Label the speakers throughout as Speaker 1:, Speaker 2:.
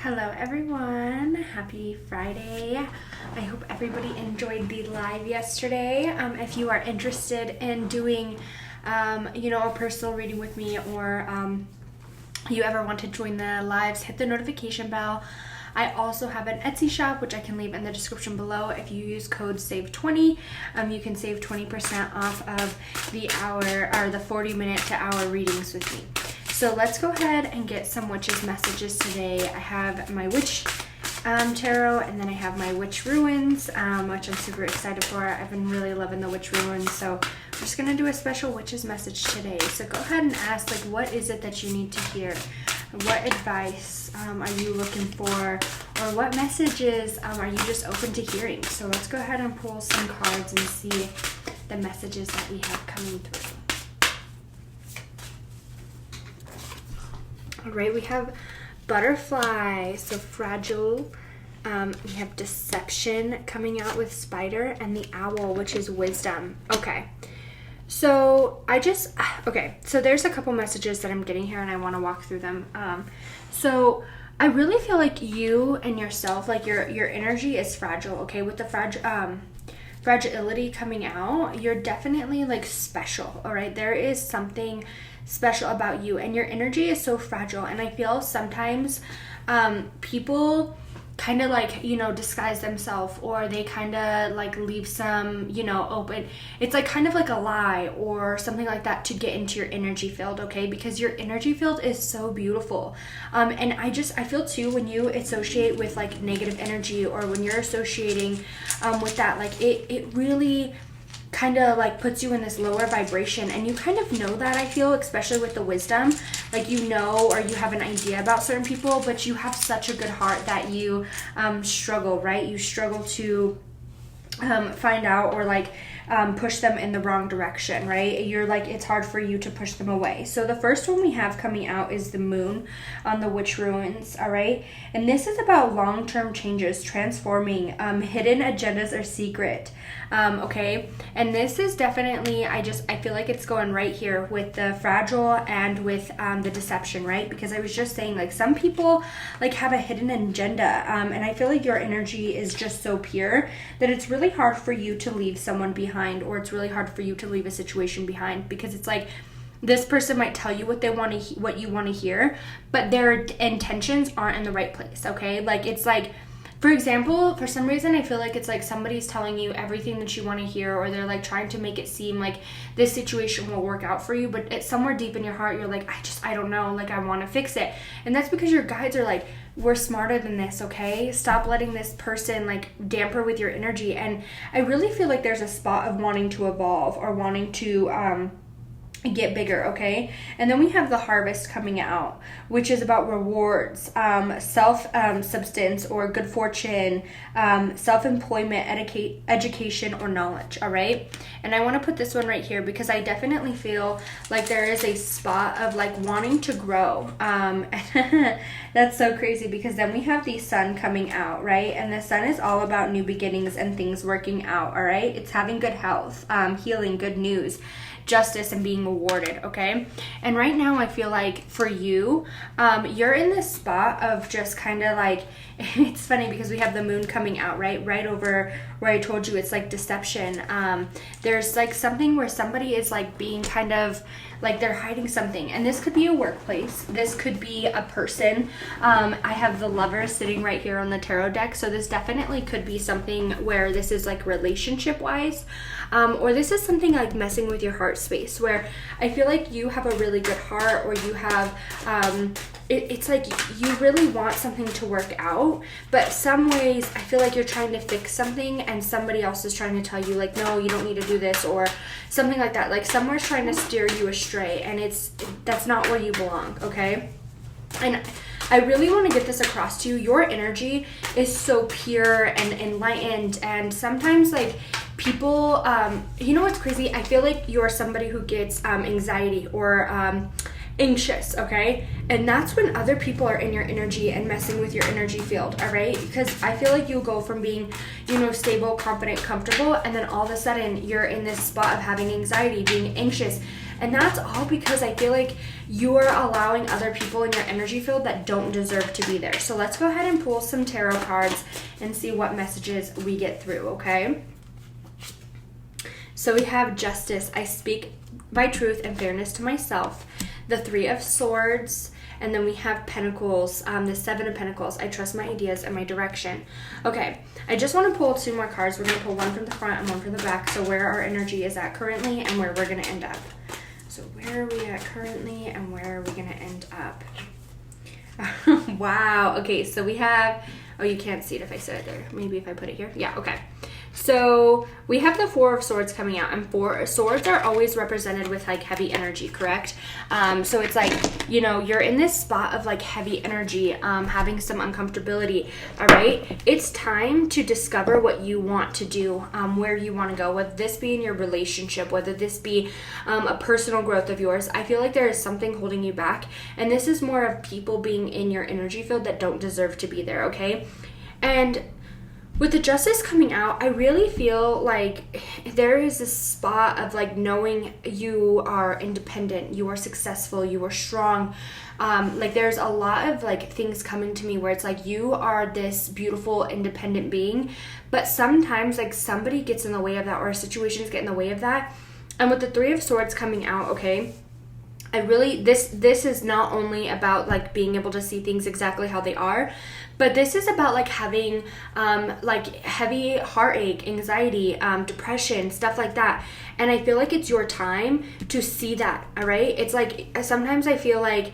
Speaker 1: Hello everyone, happy Friday. I hope everybody enjoyed the live yesterday. If you are interested in doing, a personal reading with me, or you ever want to join the lives, hit the notification bell. I also have an Etsy shop, which I can leave in the description below. If you use code SAVE20, you can save 20% off of the hour or the 40-minute to hour readings with me. So let's go ahead and get some witches messages today. I have my witch tarot, and then I have my witch ruins, which I'm super excited for. I've been really loving the witch ruins, so I'm just gonna do a special witches message today. So go ahead and ask, what is it that you need to hear? What advice are you looking for, or what messages are you just open to hearing? So let's go ahead and pull some cards and see the messages that we have coming through. All right, we have butterfly, so fragile. We have deception coming out with spider, and the owl, which is wisdom. Okay, so so there's a couple messages that I'm getting here, and I want to walk through them. So I really feel like you and yourself, your energy is fragile. Okay, with the fragility coming out, you're definitely special. All right, there is something special about you, and your energy is so fragile. And I feel sometimes people kind of disguise themselves, or they kind of leave some open. It's kind of like a lie or something like that to get into your energy field, okay? Because your energy field is so beautiful. And I feel too, when you associate with negative energy, or when you're associating with that, it really kind of puts you in this lower vibration, and you kind of know that. I feel, especially with the wisdom, or you have an idea about certain people, but you have such a good heart that you struggle, right? You struggle to find out, or push them in the wrong direction, right? You're it's hard for you to push them away. So the first one we have coming out is the moon on the witch ruins. All right, and this is about long-term changes, transforming, hidden agendas or secret. Okay, and this is definitely, I feel like it's going right here with the fragile and with the deception, right? Because I was just saying, some people have a hidden agenda, and I feel like your energy is just so pure that it's really hard for you to leave someone behind, or it's really hard for you to leave a situation behind, because it's this person might tell you what you want to hear, but their intentions aren't in the right place. Okay, for example, for some reason, I feel like it's somebody's telling you everything that you want to hear, or they're trying to make it seem like this situation will work out for you, but it's somewhere deep in your heart, you're I don't know, I want to fix it. And that's because your guides are we're smarter than this, okay? Stop letting this person damper with your energy. And I really feel like there's a spot of wanting to evolve, or wanting to get bigger, okay? And then we have the harvest coming out, which is about rewards, self-substance or good fortune, self-employment, education, or knowledge. All right, and I want to put this one right here, because I definitely feel there is a spot of wanting to grow. That's so crazy, because then we have the sun coming out, right? And the sun is all about new beginnings and things working out. All right, it's having good health, healing, good news, justice, and being awarded. Okay, and right now I feel for you, you're in this spot of just kind of it's funny because we have the moon coming out right over where I told you it's deception. There's something where somebody is being kind of they're hiding something, and this could be a workplace, this could be a person. I have the Lovers sitting right here on the tarot deck, so this definitely could be something where this is relationship wise, or this is something messing with your heart space, where I feel you have a really good heart, or you have it's you really want something to work out, but some ways I feel you're trying to fix something, and somebody else is trying to tell you no, you don't need to do this, or something like that. Somewhere's trying to steer you astray, and that's not where you belong. Okay, and I really want to get this across to you. Your energy is so pure and enlightened, and sometimes people, what's crazy? I feel you're somebody who gets anxiety or anxious, okay? And that's when other people are in your energy and messing with your energy field, all right? Because I feel you'll go from being, stable, confident, comfortable, and then all of a sudden you're in this spot of having anxiety, being anxious, And that's all because I feel like you are allowing other people in your energy field that don't deserve to be there. So let's go ahead and pull some tarot cards and see what messages we get through, okay? So we have Justice. I speak by truth and fairness to myself. The Three of Swords. And then we have Pentacles, the Seven of Pentacles. I trust my ideas and my direction. Okay, I just want to pull 2 more cards. We're going to pull one from the front and one from the back. So where our energy is at currently and where we're going to end up. So where are we at currently and where are we going to end up? Wow. Okay, so we have... Oh, you can't see it if I set it there. Maybe if I put it here. Yeah, okay. So we have the Four of Swords coming out, and swords are always represented with like heavy energy, correct? So it's like, you know, you're in this spot of like heavy energy, having some uncomfortability, all right? It's time to discover what you want to do, where you want to go, whether this be in your relationship, whether this be a personal growth of yours. I feel like there is something holding you back, and this is more of people being in your energy field that don't deserve to be there, okay? And with the Justice coming out, I really feel like there is this spot of like knowing you are independent, you are successful, you are strong. Like there's a lot of like things coming to me where it's like you are this beautiful independent being, but sometimes like somebody gets in the way of that, or situations get in the way of that. And with the Three of Swords coming out, okay, I really, this is not only about like being able to see things exactly how they are, but this is about like having like heavy heartache, anxiety, depression, stuff like that. And I feel like it's your time to see that, all right? It's like sometimes I feel like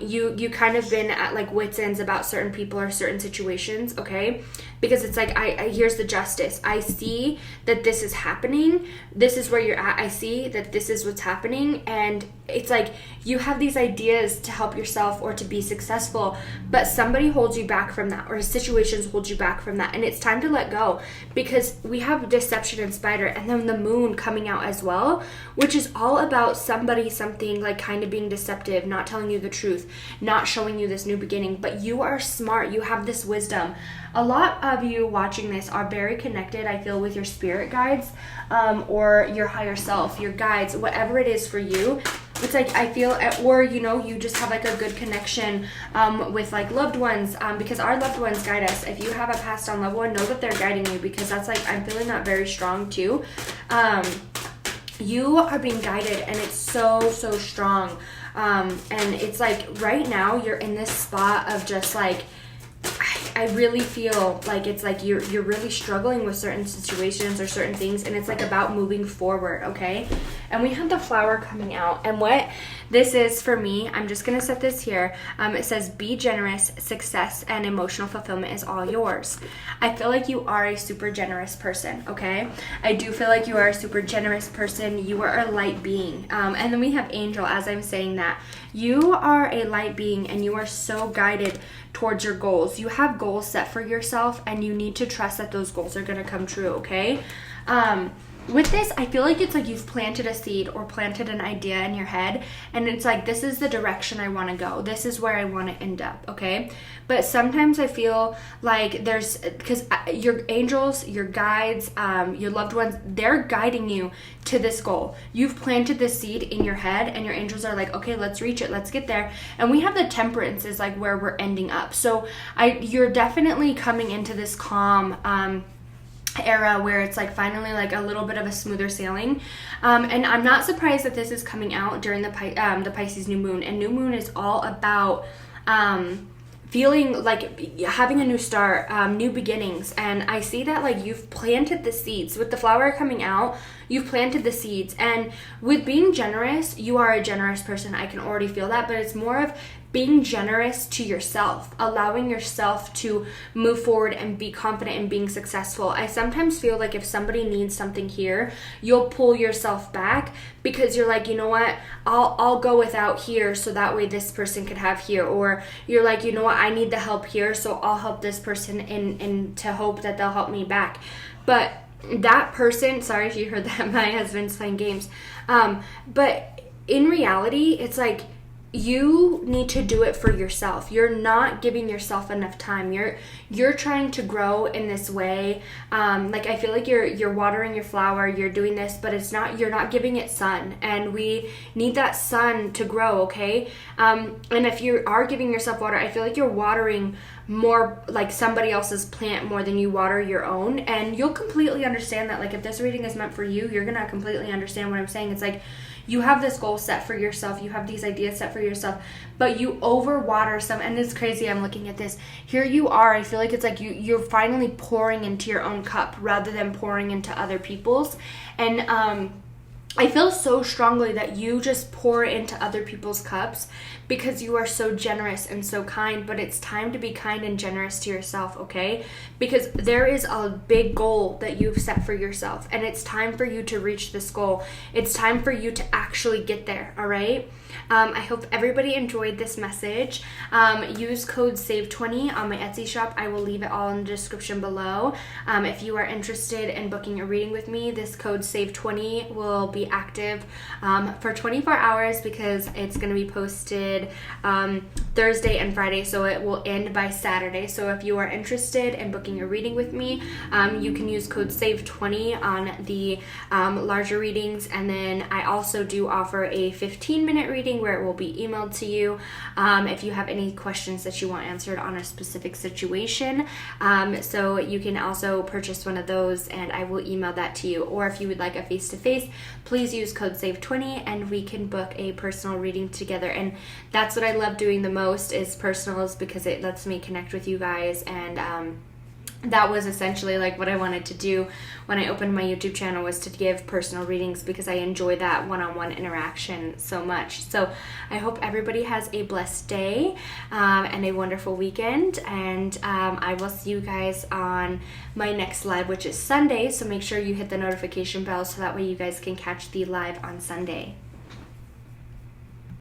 Speaker 1: you kind of been at like wit's ends about certain people or certain situations, okay? Because it's like, I here's the Justice. I see that this is happening. This is where you're at. I see that this is what's happening. And it's like you have these ideas to help yourself or to be successful, but somebody holds you back from that, or situations hold you back from that. And it's time to let go, because we have Deception and Spider, and then the Moon coming out as well, which is all about something like kind of being deceptive, not telling you the truth, not showing you this new beginning. But you are smart. You have this wisdom. A lot of you watching this are very connected, I feel, with your spirit guides, or your higher self, your guides, whatever it is for you. It's like I feel, or you know, you just have like a good connection with like loved ones, because our loved ones guide us. If you have a passed on loved one, know that they're guiding you, because that's like, I'm feeling that very strong too. You are being guided, and it's so strong. And it's like right now you're in this spot of just like, I really feel like it's like you're really struggling with certain situations or certain things, and it's like about moving forward, okay? And we have the Flower coming out, and what this is for me, I'm just gonna set this here. It says, be generous, success and emotional fulfillment is all yours. I feel like you are a super generous person, okay? I do feel like you are a super generous person. You are a light being. And then we have Angel, as I'm saying that. You are a light being, and you are so guided towards your goals. You have goals set for yourself, and you need to trust that those goals are going to come true, okay? With this, I feel like it's like you've planted a seed or planted an idea in your head, and it's like, this is the direction I want to go. This is where I want to end up, okay? But sometimes I feel like there's, because your angels, your guides, your loved ones, they're guiding you to this goal. You've planted the seed in your head, and your angels are like, okay, let's reach it, let's get there. And we have the Temperance is like where we're ending up. So you're definitely coming into this calm era where it's like finally like a little bit of a smoother sailing, and I'm not surprised that this is coming out during the Pisces new moon. And new moon is all about feeling like having a new start, new beginnings. And I see that like you've planted the seeds with the Flower coming out. You've planted the seeds, and with being generous, you are a generous person. I can already feel that, but it's more of being generous to yourself, allowing yourself to move forward and be confident in being successful. I sometimes feel like if somebody needs something here, you'll pull yourself back, because you're like, you know what, I'll go without here so that way this person could have here. Or you're like, you know what, I need the help here, so I'll help this person in to hope that they'll help me back. But that person, sorry if you heard that, my husband's playing games, but in reality, it's like you need to do it for yourself. You're not giving yourself enough time. You're trying to grow in this way. Like, I feel like you're watering your flower, you're doing this, but you're not giving it sun, and we need that sun to grow, okay? And if you are giving yourself water, I feel like you're watering more like somebody else's plant more than you water your own, and you'll completely understand that. Like, if this reading is meant for you, you're gonna completely understand what I'm saying. It's like, you have this goal set for yourself, you have these ideas set for yourself, but you overwater some, and it's crazy. I'm looking at this. Here you are, I feel like it's like you're finally pouring into your own cup rather than pouring into other people's. And I feel so strongly that you just pour into other people's cups because you are so generous and so kind, but it's time to be kind and generous to yourself, okay? Because there is a big goal that you've set for yourself, and it's time for you to reach this goal. It's time for you to actually get there, all right? I hope everybody enjoyed this message. Use code SAVE20 on my Etsy shop. I will leave it all in the description below. If you are interested in booking a reading with me, this code SAVE20 will be active for 24 hours because it's going to be posted Thursday and Friday, so it will end by Saturday. So if you are interested in booking a reading with me, you can use code SAVE20 on the larger readings, and then I also do offer a 15-minute reading where it will be emailed to you if you have any questions that you want answered on a specific situation. So you can also purchase one of those and I will email that to you. Or if you would like a face-to-face, please use code SAVE20 and we can book a personal reading together. And that's what I love doing the most, is personals, because it lets me connect with you guys. And that was essentially like what I wanted to do when I opened my YouTube channel, was to give personal readings because I enjoy that one-on-one interaction so much. So I hope everybody has a blessed day and a wonderful weekend, and I will see you guys on my next live, which is Sunday, so make sure you hit the notification bell so that way you guys can catch the live on Sunday.